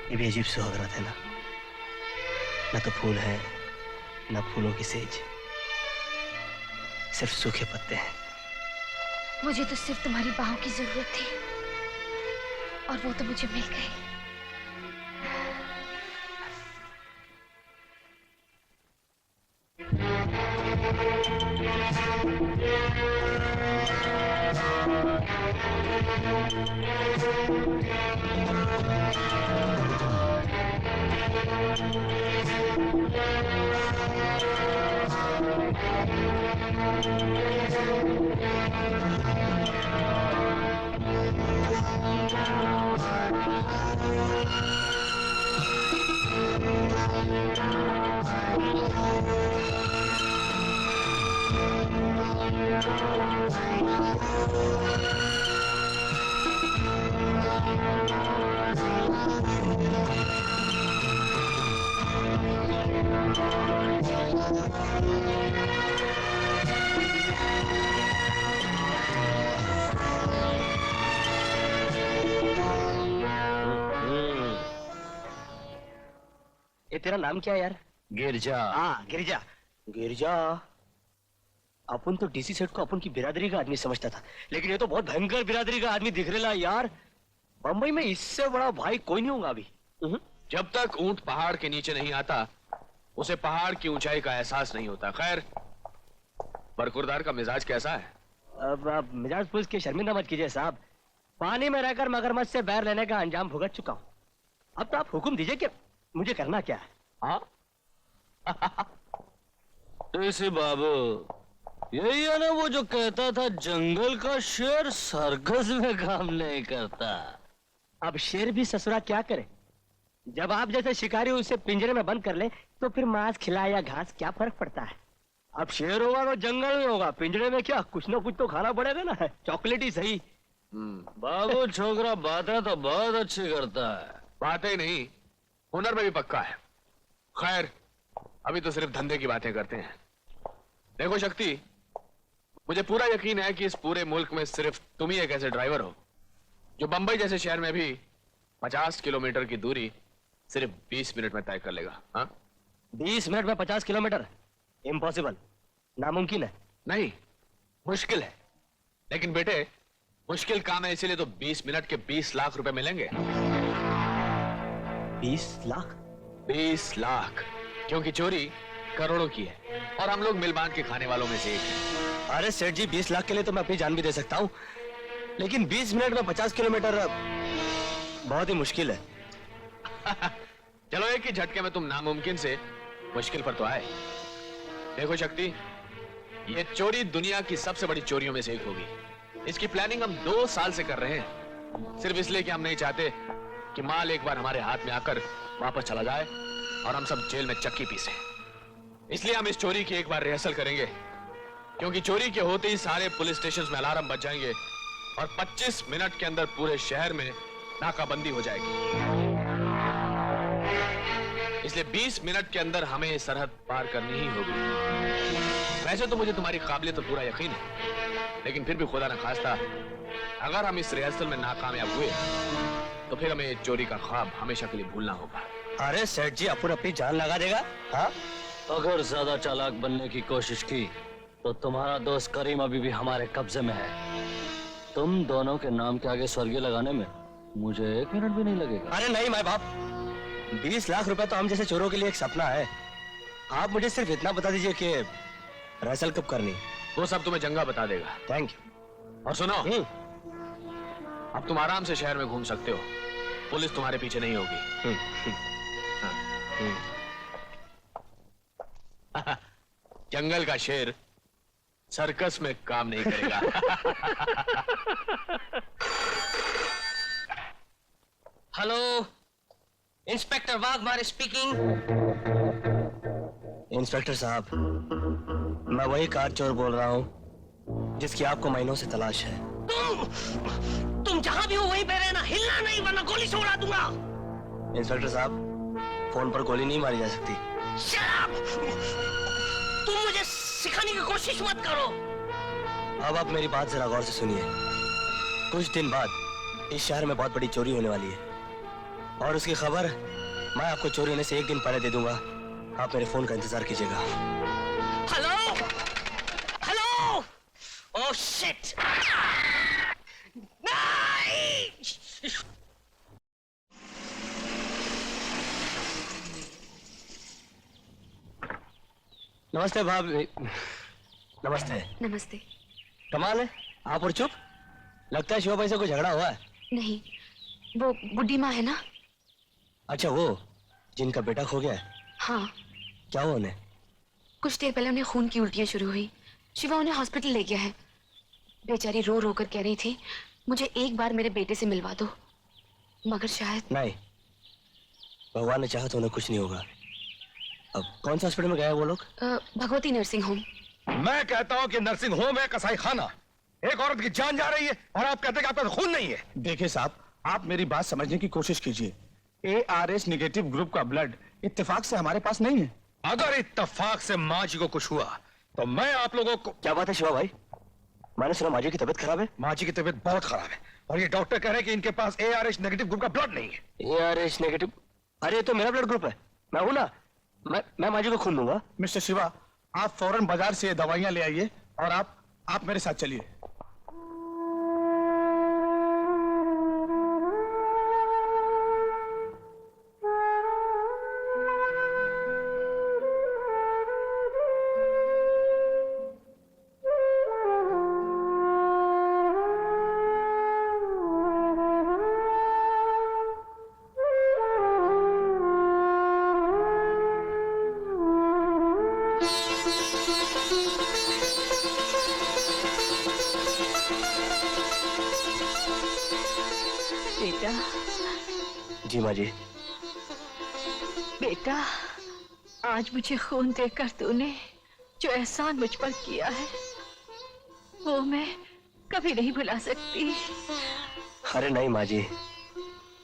ये भी अजीब सुहागरात है ना, न तो फूल है न फूलों की सेज, सिर्फ सूखे पत्ते हैं। मुझे तो सिर्फ तुम्हारी बाहों की जरूरत थी और वो तो मुझे मिल गई। ये तेरा नाम क्या है यार? गिरजा। हाँ गिरजा। गिरजा, अपन तो डीसी सेठ को अपन की बिरादरी का आदमी समझता था, लेकिन ये तो बहुत भयंकर बिरादरी का आदमी दिख रहा है यार। बंबई में इससे बड़ा भाई कोई नहीं होगा अभी। जब तक ऊंट पहाड़ के नीचे नहीं आता उसे पहाड़ की ऊंचाई का एहसास नहीं होता। खैर, बरखुरदार का मिजाज कैसा है? अब मिजाज पुलिस के शर्मिंदा मत कीजिए साहब, पानी में रहकर मगरमच्छ से बैर लेने का अंजाम भुगत चुका हूँ। अब तो आप हुक्म दीजिए कि मुझे करना क्या है। हाँ ऐसे बाबू, यही है ना वो जो कहता था जंगल का शेर सर्कस में काम नहीं करता। अब शेर भी ससुरा क्या करे, जब आप जैसे शिकारी उसे पिंजरे में बंद कर ले तो फिर मांस खिलाए या घास क्या फर्क पड़ता है। अब शेर होगा तो जंगल में होगा, पिंजरे में क्या, कुछ ना कुछ तो खाना पड़ेगा ना, चॉकलेट ही सही। बाबू छोकरा बातें तो बहुत अच्छी करता है। बातें नहीं, हुनर में भी पक्का है। खैर, अभी तो सिर्फ धंधे की बातें करते हैं। देखो शक्ति, मुझे पूरा यकीन है कि इस पूरे मुल्क में सिर्फ तुम ही एक ऐसे ड्राइवर हो जो बंबई जैसे शहर में भी 50 किलोमीटर की दूरी सिर्फ 20 मिनट में तय कर लेगा। हाँ, 20 मिनट में 50 किलोमीटर इम्पॉसिबल, नामुमकिन है। नहीं, मुश्किल है। लेकिन बेटे, मुश्किल काम है, इसीलिए तो 20 मिनट के 20 लाख रुपए मिलेंगे। 20 लाख? 20 लाख, क्योंकि चोरी करोड़ों की है और हम लोग मिल बांध के खाने वालों में से एक हैं। अरे सेठ जी, 20 लाख के लिए तो मैं अपनी जान भी दे सकता हूँ, लेकिन 20 मिनट में 50 किलोमीटर बहुत ही मुश्किल है। चलो एक ही झटके में तुम नामुमकिन से मुश्किल पर तो आए। देखो शक्ति, ये चोरी दुनिया की सबसे बड़ी चोरियों में से एक होगी। इसकी प्लानिंग हम 2 साल से कर रहे हैं, सिर्फ इसलिए कि हम नहीं चाहते कि माल एक बार हमारे हाथ में आकर वापस चला जाए और हम सब जेल में चक्की पीसे। इसलिए हम इस चोरी की एक बार रिहर्सल करेंगे, क्योंकि चोरी के होते ही सारे पुलिस स्टेशन में अलार्म बज जाएंगे और 25 मिनट के अंदर पूरे शहर में नाकाबंदी हो जाएगी। इसलिए 20 मिनट के अंदर हमें सरहद पार करनी ही होगी। वैसे तो मुझे तुम्हारी काबिलियत पर पूरा यकीन है, लेकिन फिर भी खुदा न खास्ता अगर हम इस रिहर्सल में नाकामयाब हुए तो फिर हमें चोरी का ख्वाब हमेशा के लिए भूलना होगा। अरे सेठ जी, अपन अपनी जान लगा देगा। हाँ, अगर ज्यादा चालाक बनने की कोशिश की तो तुम्हारा दोस्त करीम अभी भी हमारे कब्जे में है। तुम दोनों के नाम के आगे स्वर्गीय लगाने में मुझे 1 मिनट भी नहीं लगेगा। अरे नहीं माए बाप, 20 लाख रुपए तो हम जैसे चोरों के लिए एक सपना है। आप मुझे सिर्फ इतना बता दीजिए कि रिहर्सल कब करनी। वो सब तुम्हें जंगा बता देगा। Thank you. और सुनो, अब तुम आराम से शहर में घूम सकते हो, पुलिस तुम्हारे पीछे नहीं होगी। जंगल का शेर सर्कस में काम नहीं करेगा। Hello, inspector Waghmare speaking. Inspector साहब, मैं वही कार चोर बोल रहा हूँ जिसकी आपको महीनों से तलाश है। तुम जहां भी हो वहीं पे रहना, हिलना नहीं वरना गोली से उड़ा दूंगा। इंस्पेक्टर साहब, फोन पर गोली नहीं मारी जा सकती। शराब! तुम मुझे सिखाने की कोशिश मत करो। अब आप मेरी बात जरा गौर से सुनिए। कुछ दिन बाद इस शहर में बहुत बड़ी चोरी होने वाली है और उसकी खबर मैं आपको चोरी होने से एक दिन पहले दे दूंगा। आप मेरे फोन का इंतजार कीजिएगा। Hello, hello, oh shit! नमस्ते भाभी। नमस्ते। नमस्ते। कमाल है, आप और चुप। लगता है शिवा भाई से कोई झगड़ा हुआ है। नहीं, वो बुड्ढी माँ है ना। अच्छा, वो जिनका बेटा खो गया है। हाँ। क्या हुआ उन्हें? कुछ देर पहले उन्हें खून की उल्टियां शुरू हुई। शिवा उन्हें हॉस्पिटल ले गया है। बेचारी रो रो कर कह रही थी मुझे एक बार मेरे बेटे से मिलवा दो, मगर शायद नहीं, भगवान ने चाहा तो उन्हें कुछ नहीं होगा। अब कौन सा हॉस्पिटल में गए वो लोग? Bhagwati nursing home. मैं कहता हूँ कि नर्सिंग होम है कसाई खाना। एक औरत की जान जा रही है और आप कहते हैं कि आपका खून नहीं है। देखिए साहब, आप मेरी बात समझने की कोशिश कीजिए। ARH नेगेटिव ग्रुप का ब्लड इत्तेफाक से हमारे पास नहीं है। अगर इत्तेफाक से माँ जी को कुछ हुआ तो मैं आप लोगों को। क्या बात है शिवा भाई? मैंने सुना माँ जी की तबीयत खराब है। माँ जी की तबीयत बहुत खराब है और ये डॉक्टर कह रहे हैं कि इनके पास ARH नेगेटिव ग्रुप का ब्लड नहीं है। ARH negative? अरे ये तो मेरा ब्लड ग्रुप है। मैं हूं ना, मैं माँ जी को खून दूंगा। मिस्टर शिवा, आप फौरन बाजार से दवाइयां ले आइए और आप मेरे साथ चलिए। बेटा, जी माँ जी। बेटा, आज मुझे खून देकर तूने जो एहसान मुझ पर किया है वो मैं कभी नहीं भुला सकती। अरे नहीं माँ जी,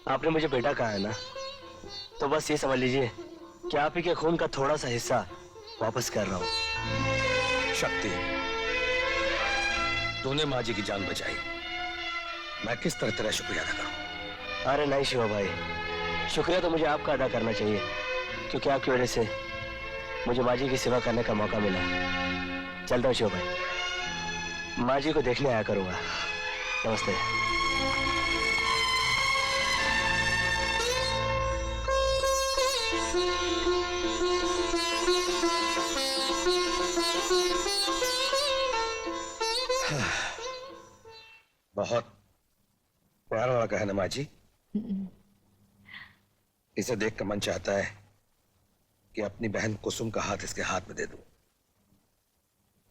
आपने मुझे बेटा कहा है ना, तो बस ये समझ लीजिए कि आप ही के खून का थोड़ा सा हिस्सा वापस कर रहा हूँ। शक्ति, तूने माँ जी की जान बचाई। मैं किस तरह तेरा शुक्रिया अदा करूं? अरे नहीं शिवा भाई, शुक्रिया तो मुझे आपका अदा करना चाहिए, क्योंकि आपकी वजह से मुझे माँ जी की सेवा करने का मौका मिला। चलता हूँ शिवा भाई, माँ जी को देखने आया करूंगा। नमस्ते। बहुत प्यार वाला कहा ना माँ जी। इसे देख कर मन चाहता है कि अपनी बहन कुसुम का हाथ इसके हाथ में दे दूं,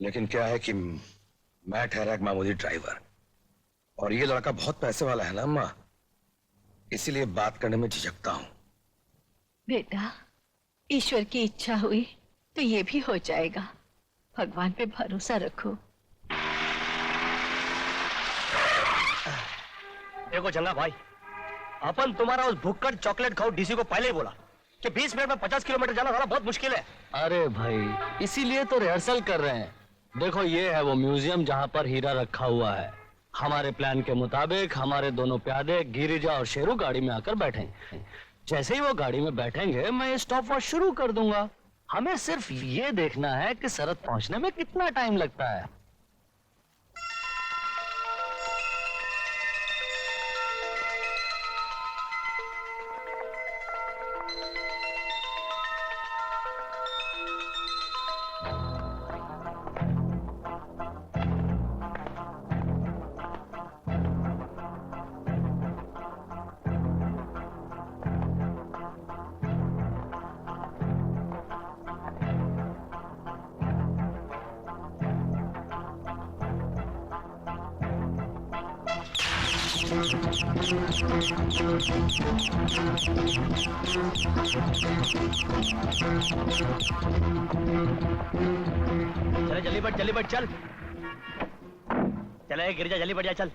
लेकिन क्या है कि मैं ठहरा एक मामूली ड्राइवर और ये लड़का बहुत पैसे वाला है ना अम्मा, इसीलिए बात करने में झिझकता हूं। बेटा, ईश्वर की इच्छा हुई तो ये भी हो जाएगा। भगवान पे भरोसा रखो। देखो चंगा भाई, अपन तुम्हारा उस भुक्कड़ चॉकलेट खाओ डीसी को पहले ही बोला कि 20 मिनट में 50 किलोमीटर जाना साला बहुत मुश्किल है। अरे भाई, इसीलिए तो रिहर्सल कर रहे हैं। देखो, ये है वो म्यूजियम जहां पर हीरा रखा हुआ है। हमारे प्लान के मुताबिक हमारे दोनों प्यादे गिरिजा और शेरू गाड़ी में आकर बैठेंगे। जैसे ही वो गाड़ी में बैठेंगे मैं स्टॉप वॉच शुरू कर दूंगा। हमें सिर्फ ये देखना है कि सरहद पहुंचने में कितना टाइम लगता है। चले जल्दी बढ़ चल। चले गिरिजा जल्दी बढ़ जा चल।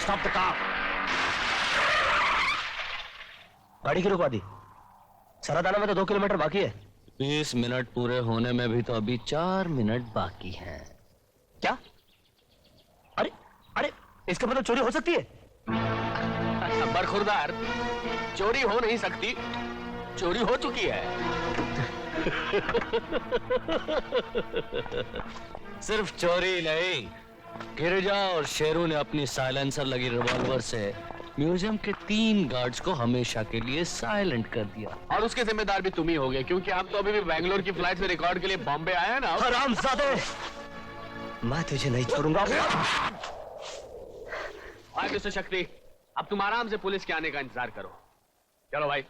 Stop the car. गाड़ी की रुकवा दी। सरदाना में तो 2 किलोमीटर बाकी है। 20 मिनट पूरे होने में भी तो अभी 4 मिनट बाकी हैं। क्या? अरे अरे इसका मतलब चोरी हो सकती है? बरखुरदार, चोरी हो नहीं सकती, चोरी हो चुकी है। सिर्फ चोरी नहीं, गिरिजा और शेरू ने अपनी साइलेंसर लगी रिवॉल्वर से म्यूजियम के 3 गार्ड्स को हमेशा के लिए साइलेंट कर दिया। और उसके जिम्मेदार भी तुम ही होगे, क्योंकि हम तो अभी भी बैंगलोर की फ्लाइट में रिकॉर्ड के लिए बॉम्बे आए हैं ना। हरामजादे, मैं तुझे नहीं छोड़ूंगा। भाई मिस्टर शक्ति, अब तुम आराम से पुलिस के आने का इंतजार करो। चलो भाई।